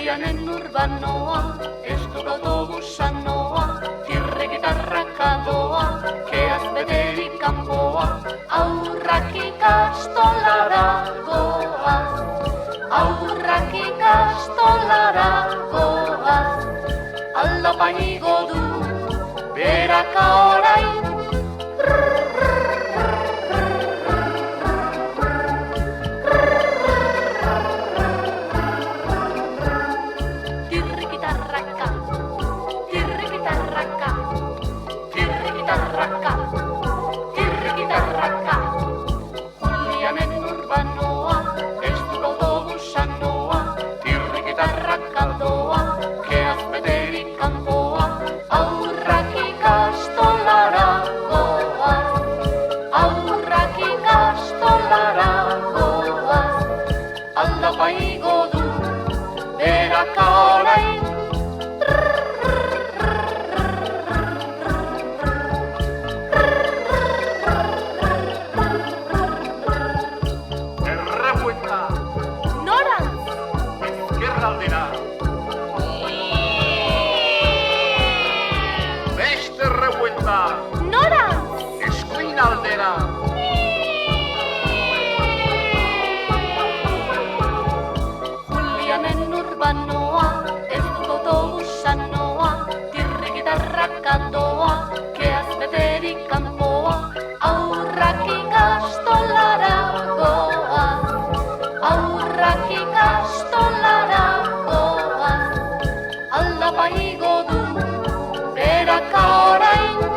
Julianen urbanoa, ez duk autobusan noa, tirregitarraka doa, keaz beterik kanpoa, aurrak ikastolara goaz, aurrak ikastolara goaz, aldapa igo du, beraka orain, Julianen urbanoa, ez duk autobusan noa, tirrikitarraka doa, keaz beterik kanpoa, aurrak ikastolara goaz, aurrak ikastolara goaz, aldapa igo du, beraka orain, Julianen urbanoa, ez duk autobusan noa, tirrikitarraka doa, keaz beterik kanpoa, aurrak ikastolara goaz, aurrak ikastolara goaz, aldapa igo du, beraka orain,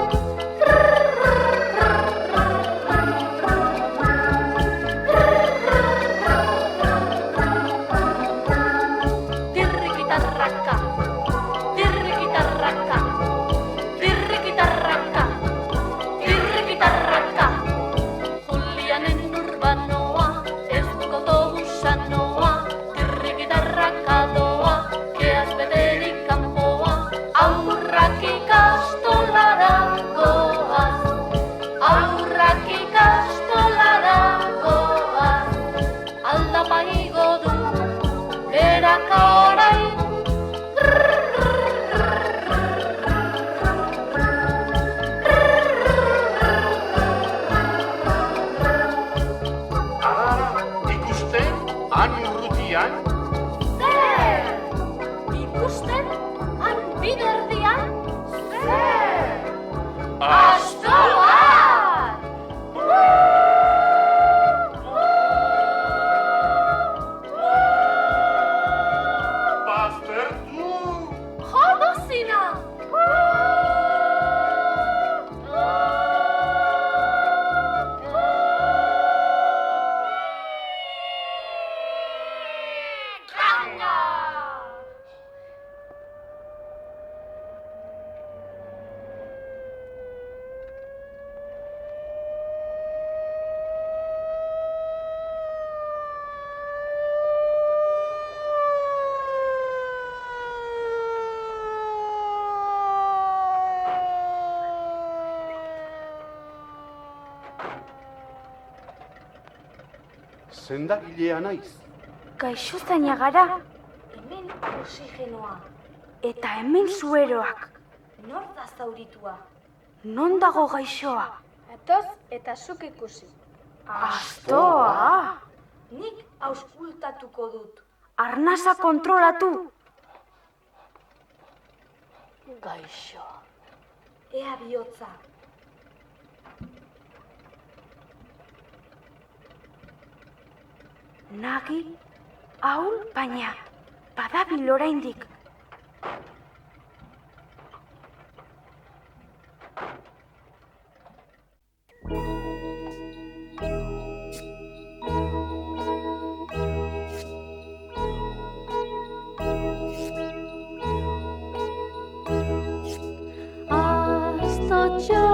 Sendagilea naiz. Gaixo zaina gara. Hemen oxigenoa. Eta hemen zueroak. Nor da zauritua? Non dago gaixoa? Atoz eta zuk ikusi. Astoa! Nik auskultatuko dut. Arnasa kontrolatu. Gaixo. Ea bihotza. Nagi, ahul, baina badabil oraindik. Astotxo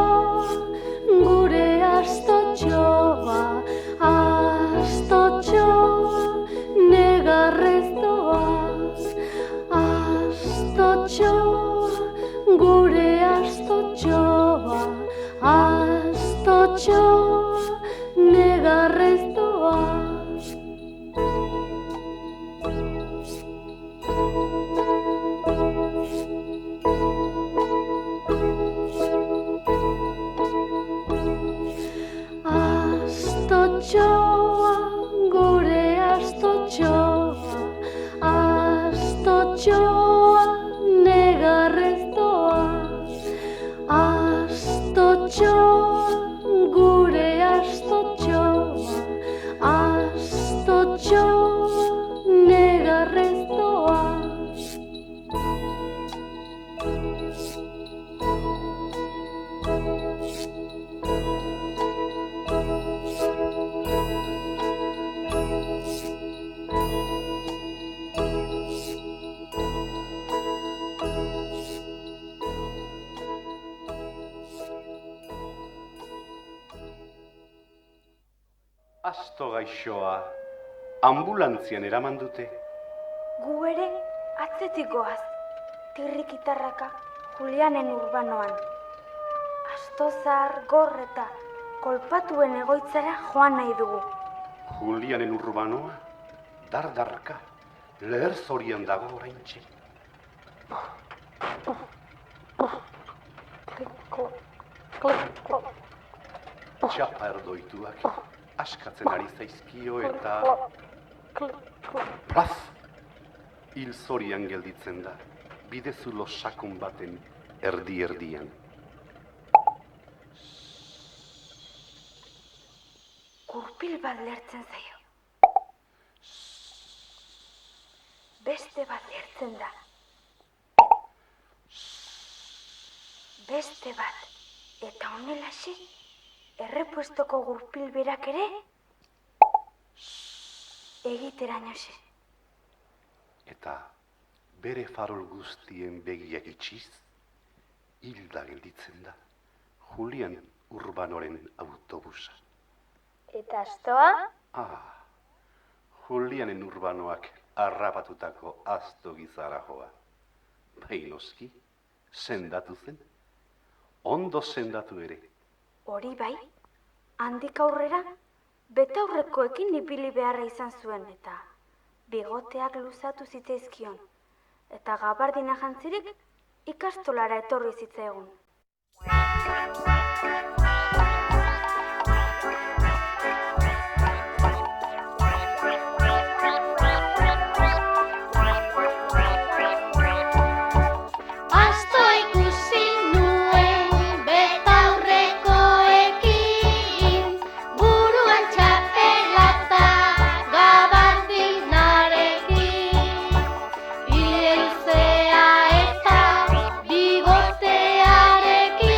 Astotxoa negarrez doa, astotxoa gure astotxoa, astotxoa negarrez doa. Asto gaixoa ambulantzian eraman dute. Gu ere atzetik goaz, tirrikitarraka Julianen urbanoan. Astozar, gor eta kolpatuen egoitzara joan nahi dugu. Julianen urbanoa, dardarka, leher zorian dago oraintxe. Txapa erdoituak askatzen ari zaizkio eta... Plaz! Hil zorian gelditzen da, bidezulo sakon baten erdi-erdian. Gurpil bat lertzen zaio. Beste bat lertzen da. Beste bat. Eta honelaxe, errepuestoko gurpil berak ere egiterainoxe. Eta bere farol guztien begiak itxiz, hilda gelditzen da Julian Urbanoren autobusa. Eta astoa? Julianen Urbanoak harrapatutako asto gizara joa. Bainoski, sendatu zen, ondo sendatu ere. Hori bai, handik aurrera, betaurrekoekin ipili beharra izan zuen eta bigoteak luzatu zitzaizkion. Eta gabardina jantzirik ikastolara etorri zitzaigun. Bigotearekin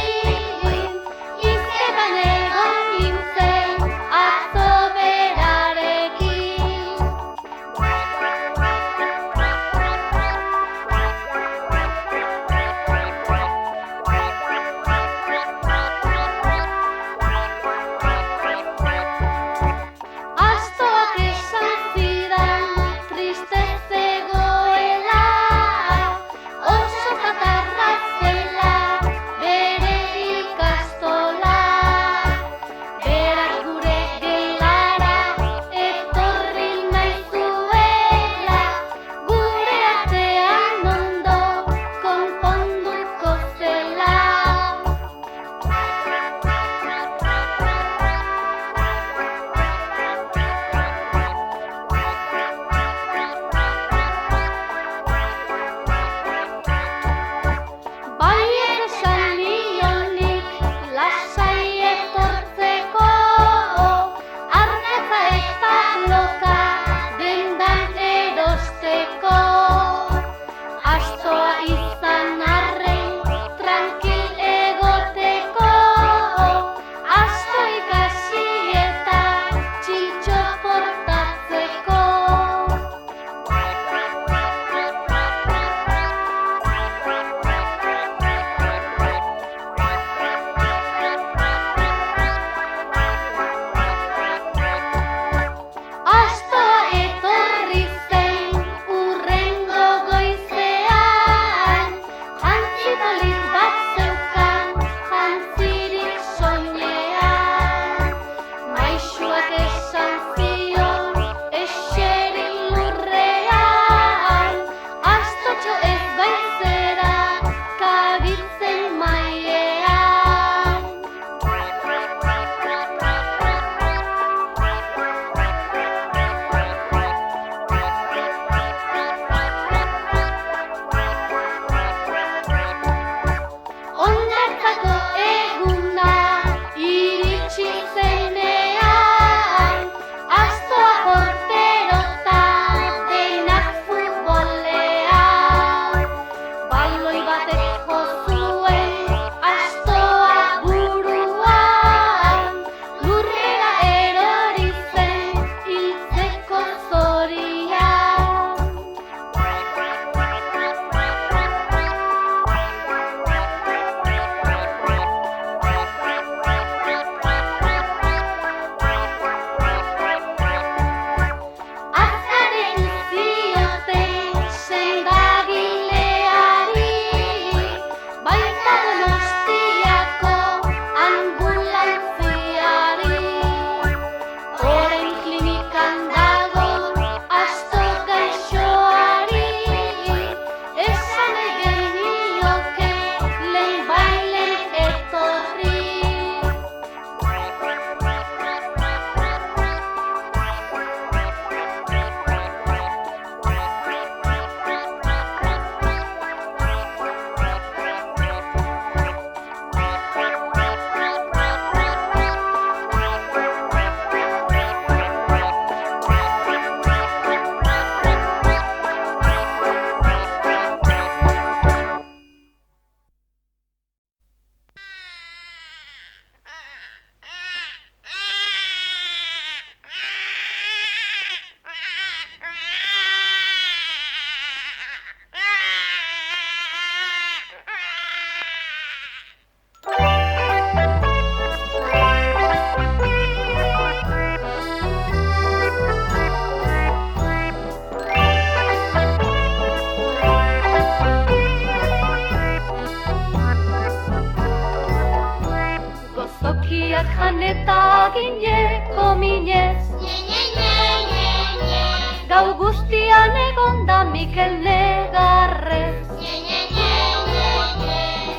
Mikel negarrez.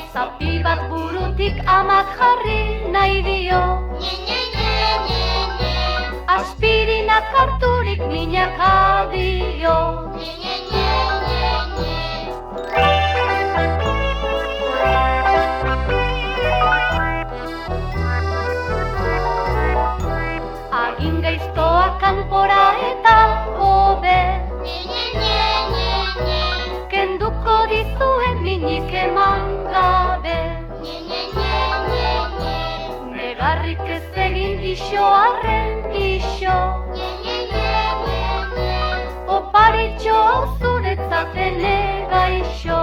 Zapi bat burutik amak jarri nahi dio. Aspirinak harturik minak adio. Agin gaiztoa kanpora eta hobe. Kenduko dizuen minik eman gabe. Negarrik ez egin iso arren iso. Oparitxo hau zuretzat ene gaixo.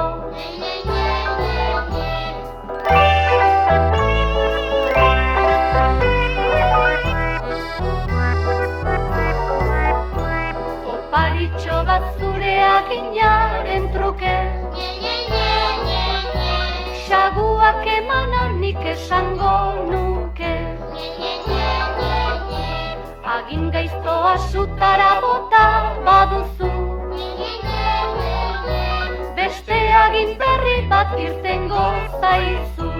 Oparitxo bat zure aginaren truke. Saguak emanan nik esango nuke. Agin gaiztoa sutara bota baduzu. Beste agin berri bat irtengo zaizu.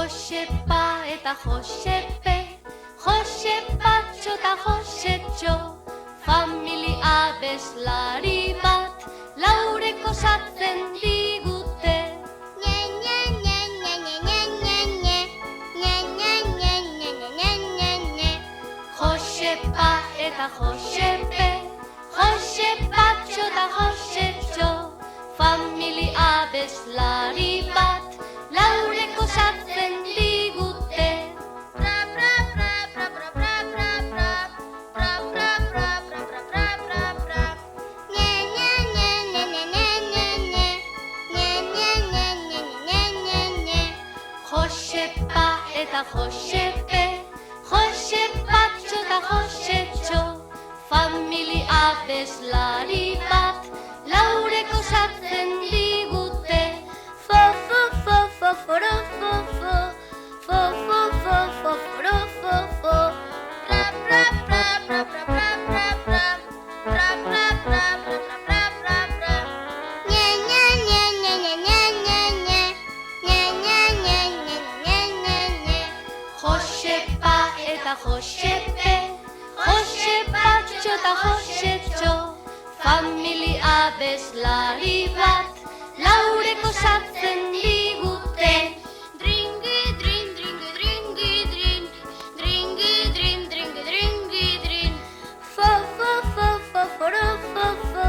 Josepa eta Josepe, Josepatxo eta Josetxo, famili abeslari bat, laureko zatzen digute. Josepa eta Josepe, Josepatxo eta Josetxo, famili abeslari bat, laureko zatzen digute. Josepa eta Josepe, Josepatxo eta Josetxo, famili abeslari bat, laureko zatzen digute. Fo, fo, fo, fo, foro, fo, fo, fo, fo, fo, fo, foro, fo, fo. Pra, pra, pra, pra, pra, pra, pra, pra, pra, pra, pra, pra, pra, pra, pra. Josepa eta Josepe, Josepatxo eta Josetxo, famili abeslari bat, laureko zatzen digute. Dringi, drin, dringi, dringi, drin, dringi, drin, dringi, dringi, drin. Fo, fo, fo, fo, foro, fo, fo,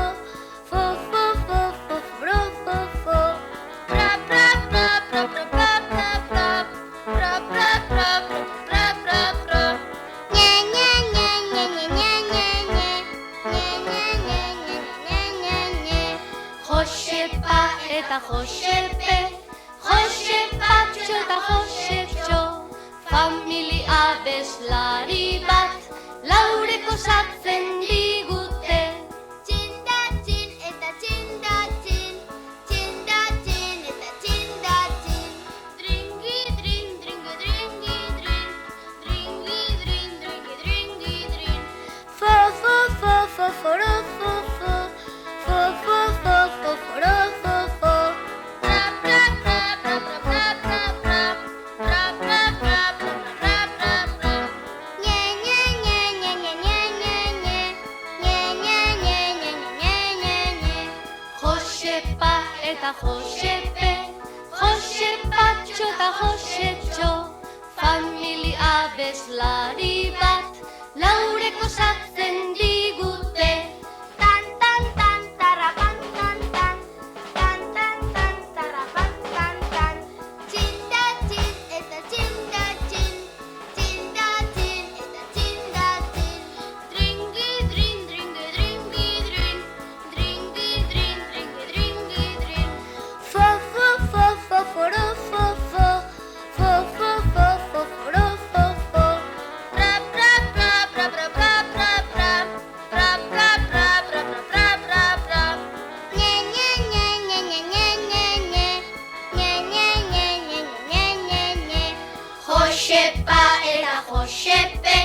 fo, fo, fo, fo, foro, fo, fo. Pra, pra, pra, pra, pra, pra, pra, pra, pra, pra, pra, pra, pra, pra, pra. Josepa eta Josepe, Josepatxo eta Josetxo, famili abeslari bat, laureko zatzen digute. Txindatxin eta txindatxin, txindatxin eta txindatxin. Dringi, drin, dringi, dringi, drin, dringi, drin, dringi, dringi, drin. Fo, fo, fo, fo, foro, fo, fo, fo, fo, fo, fo, foro, fo, fo. Pra, pra, pra, pra, pra, pra, pra, pra, pra, pra, pra, pra, pra, pra, pra. Nye, nye, nye, nye, nye, nye, nye, nye, nye, nye, nye, nye, nye, nye, nye. Josepa eta Josepe, Josepatxo eta Josetxo, famili abeslari bat, laureko zatzen digute. Tan, tan, tan, tarrapan, tan, tan, tan, tan, tan, tarrapan, tan, tan. Txindatxin eta txindatxin, txindatxin eta txindatxin. Dringi, drin, dringi, dringi, drin, dringi, drin, dringi, dringi, drin. Fo, fo, fo, fo, foro, fo, fo, fo, fo, fo, fo, foro, fo, fo. Pra, pra, pra, pra, pra, pra, pra, pra, pra, pra, pra, pra, pra, pra, pra, pra. Nye, nye, nye, nye, nye, nye, nye, nye, nye, nye, nye, nye, nye, nye, nye. Josepa eta Josepe,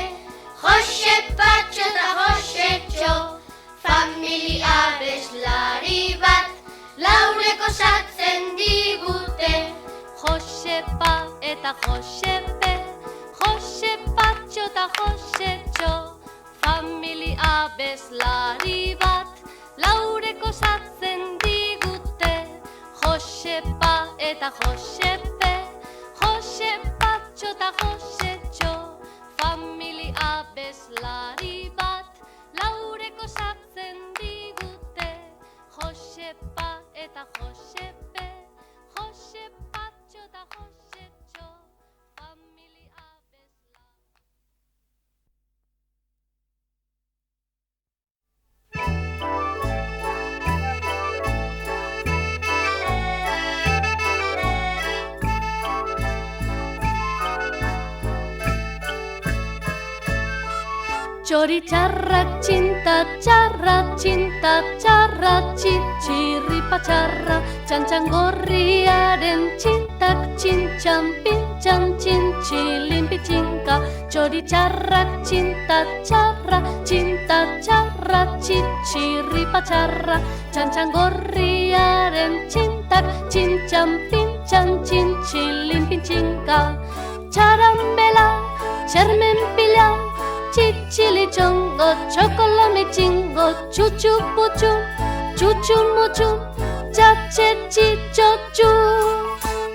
Josepatxo eta Josetxo, famili abeslari bat, laureko zatzen digute. Josepa eta Josepe, Josepatxo eta Josetxo, famili abeslari bat, laureko zatzen digute. Josepa eta Josepe, Josepatxo eta Josetxo, famili abeslari bat, laureko zatzen digute. Josepa eta Josepe, Josepatxo eta Josetxo, famili abeslari. Txori txarra, txinta txarra, txinta txarra, txirripa txarra, txantxan gorriaren txintak, txintxan, pintxan, txintxilin pitxinka. Txori txarra, txinta txarra, txinta txarra, txirripa txarra, txantxan gorriaren txintak, txintxan, pintxan, txintxilin pitxinka. txinga. Txarambela, txermen pila, txitxili txongo, txokolame txingo, txutxuputxu, txutxumutxu, txatxetxitxotxu.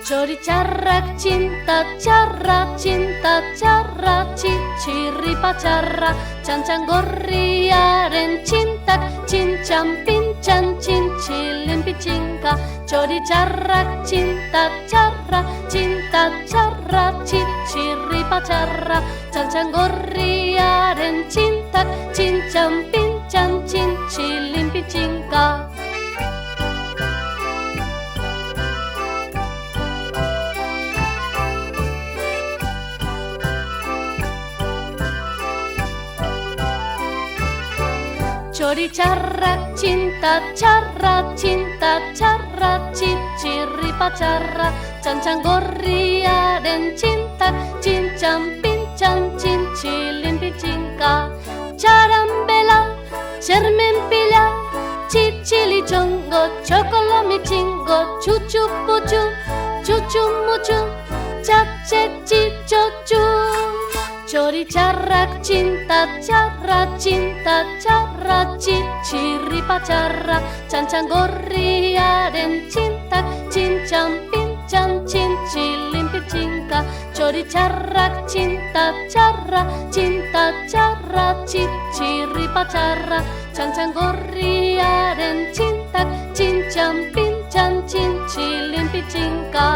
Txori txarrak txinta, txarra txinta, txarra txitxirripa txarra, txantxangorriaren txintak, txintxan pintxan txintxilin pitxinka. Txori txarrak txinta, txarra txitxirripa txarra, txantxangorriaren txintak, txintxan pintxan txintxilin pitxinka. Txori txarrak txinta, txarra txitxirripa txarra, txantxangorriaren txintak, txintxan pintxan txintxilin pitxinka. Txarambela, txermen pila, txitxili txongo, txokolami txingo, txutxuputxu, txutxumutxu, txatxetxitxotxu. Txori txarrak txinta, txarra txitxirripa txarra, txantxangorriaren txintak, txintxan pintxan txintxilin pitxinka. Txori txarrak txinta, txarra txitxirripa txarra, txantxangorriaren txintak, txintxan pintxan txintxilin pitxinka.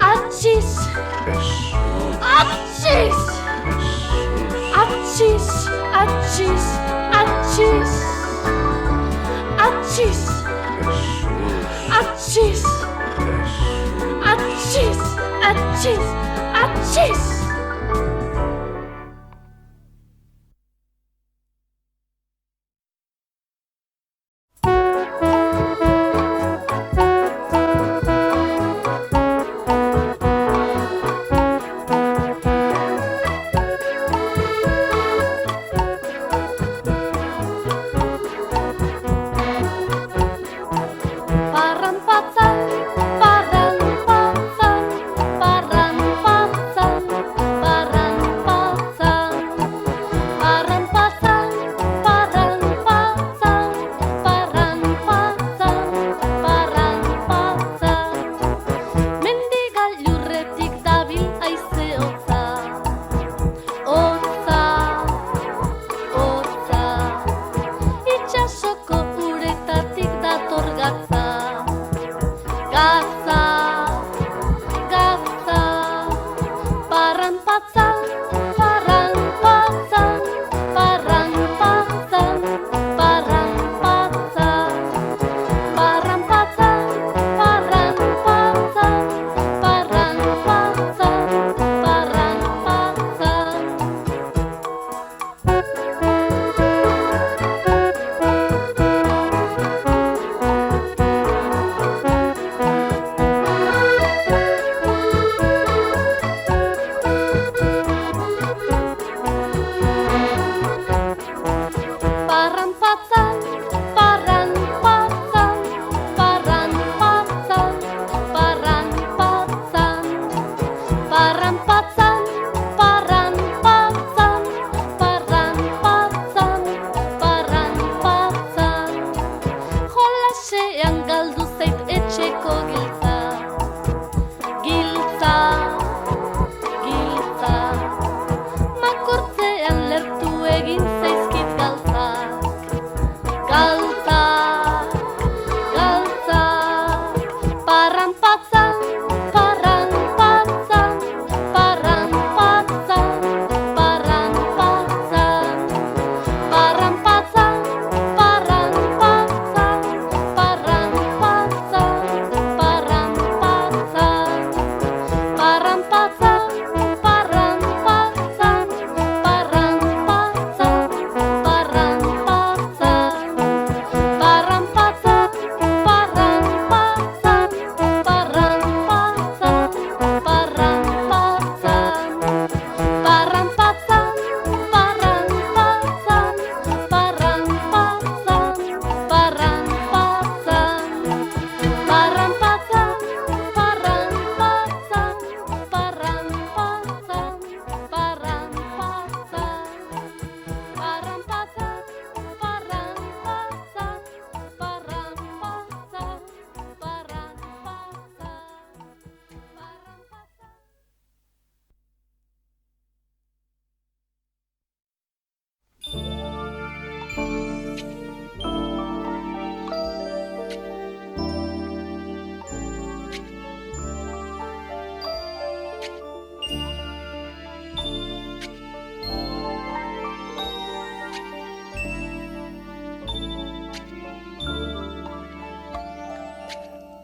Achis, Achis, achis, achis, achis, achis, achis, achis.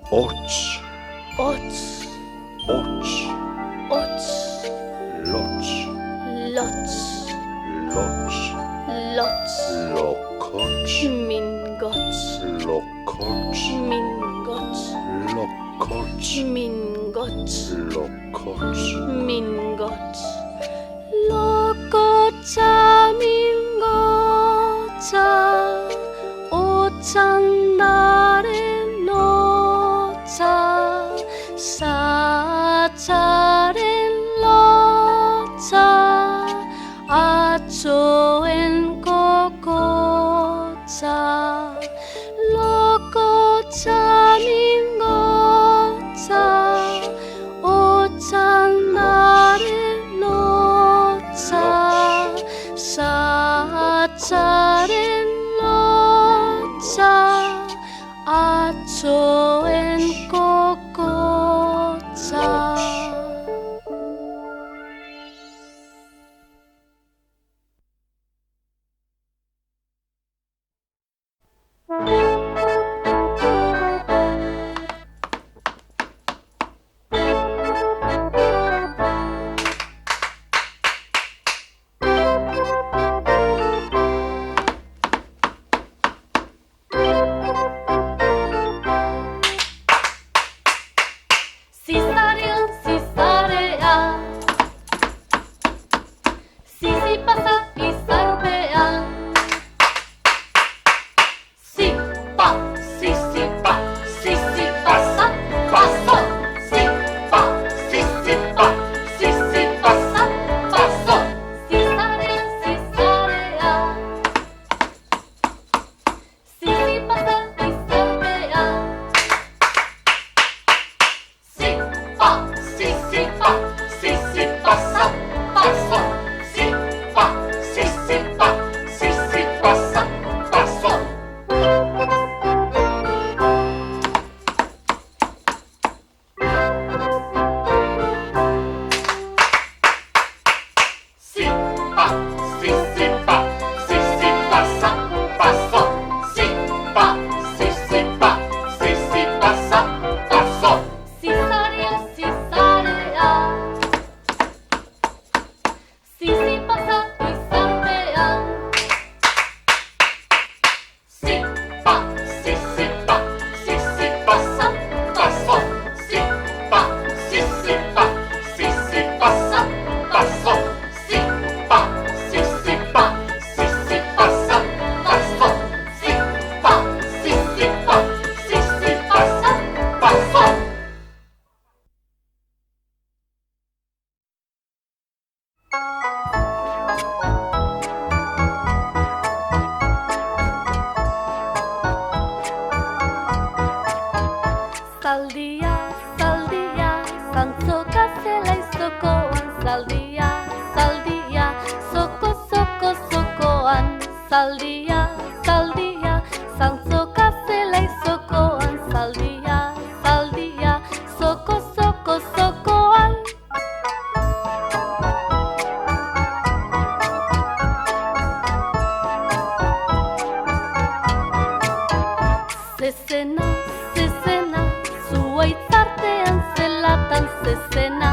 Hots, Ots, hots, ots, lots, lots, lots, lots, lokots, mingots, lokots, mingots, lokots, mingots, lokots, mingots. Lokotsa, mingotsa, otsandaren otsa, satsaren lotsa, atzoen kokotsa. Lokotsa, mingotsa, otsandaren Zaldia, zaldia, zantzoka zela izokoan. Zaldia, zaldia, zoko, zoko, zokoan. Zaldia, zaldia, zantzoka zela izokoan. Zaldia, zaldia, zoko, zoko, zokoan. Zezena, zezena, zuaitzartean zelatan. Zezena,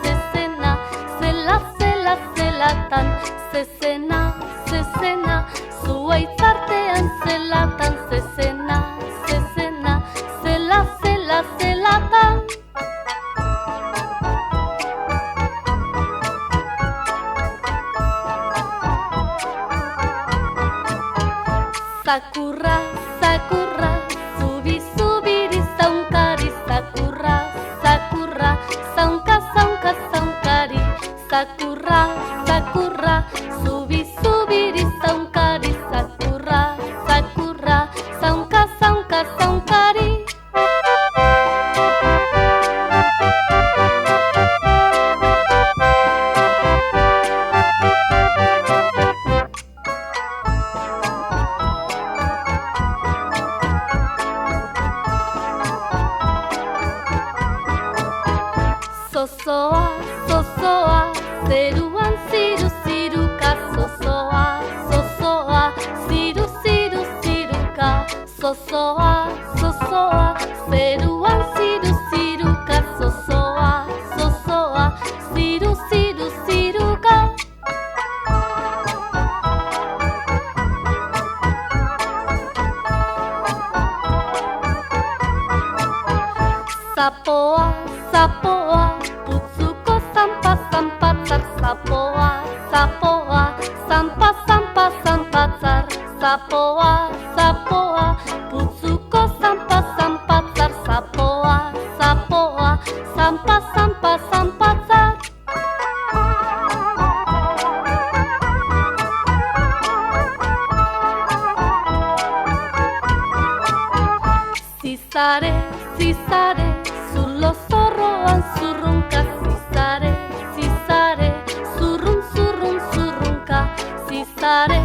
zezena, zela, zela, zelatan. Zezena, zezena, zuaitzartean zelatan. Zezena, zezena, zela, zela, zelatan. Zakurra, zakurra, zubi, zubiri, zaunkari. Zakurra, zakurra, zaunka, zaunka, zaunkari. Zakurra, zakurra, zubi, zubiri, zaunkari. Zakurra, zakurra, zaunka, zaunka, zaunkari. Zozoa, zozoa, zeruan ziru, ziruka. Zozoa, zozoa, ziru, ziru, ziruka. Zozoa, zozoa, zeruan ziru, ziruka. Zozoa, zozoa, ziru, ziru, ziruka. Zapoa, zapoa, putzuko zanpa, zanpatzar. Zapoa, zapoa, zanpa, zanpa, zanpatzar. Zapoa, zapoa, putzuko zanpa, zanpatzar. Zapoa, zapoa, zanpa, zanpa, zanpatzar. Zizare, zizare, zulo zorroan zurrunka. Zizare, zizare, zurrun, zurrun, zurrunka. Zizare,